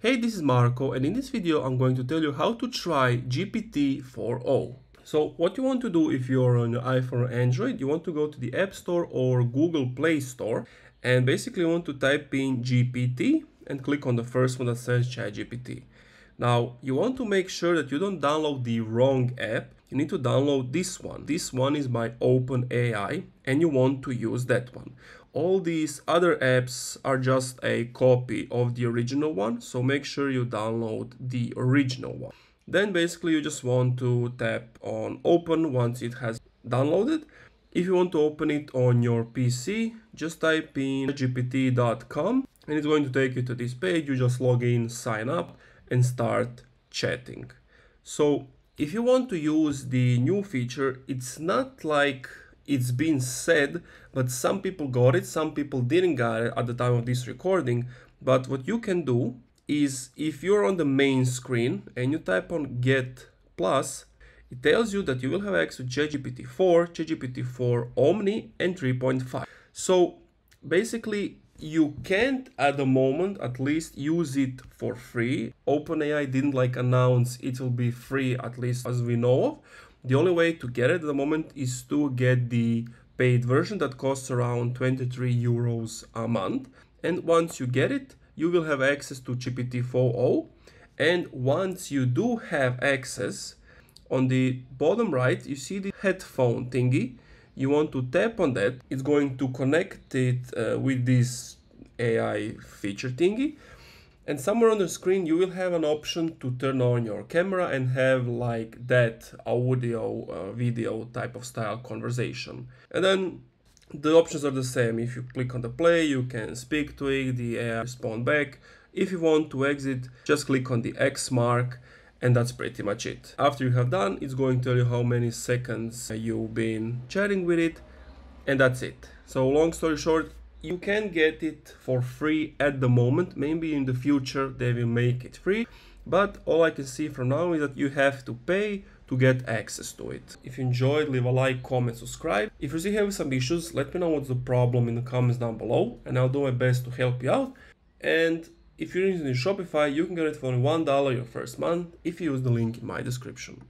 Hey, this is Marco, and in this video I'm going to tell you how to try GPT-4o. So what you want to do if you're on your iPhone or Android, you want to go to the App Store or Google Play Store and basically you want to type in GPT and click on the first one that says ChatGPT. Now you want to make sure that you don't download the wrong app. You need to download this one. This one is by OpenAI and you want to use that one. All these other apps are just a copy of the original one, so make sure you download the original one. Then basically you just want to tap on open once it has downloaded. If you want to open it on your PC, just type in gpt.com and it's going to take you to this page. You just log in, sign up and start chatting. So if you want to use the new feature, it's not like it's been said, but some people got it, some people didn't get it at the time of this recording. But what you can do is if you're on the main screen and you type on Get Plus, it tells you that you will have access to ChatGPT-4, ChatGPT-4 Omni and 3.5. So basically you can't at the moment at least use it for free. OpenAI didn't announce it will be free, at least as we know of. The only way to get it at the moment is to get the paid version that costs around 23 euros a month. And once you get it, you will have access to GPT-4o. And once you do have access, on the bottom right, you see the headphone thingy. You want to tap on that. It's going to connect it with this AI feature thingy. And somewhere on the screen, you will have an option to turn on your camera and have that audio, video type of style conversation. And then the options are the same. If you click on the play, you can speak to it, the AI respond back. If you want to exit, just click on the X mark. And that's pretty much it. After you have done, it's going to tell you how many seconds you've been chatting with it. And that's it. So long story short, you can get it for free at the moment. Maybe in the future they will make it free. But all I can see from now is that you have to pay to get access to it. If you enjoyed, leave a like, comment, subscribe. If you're still having some issues, let me know what's the problem in the comments down below. And I'll do my best to help you out. And if you're using Shopify, you can get it for only $1 your first month if you use the link in my description.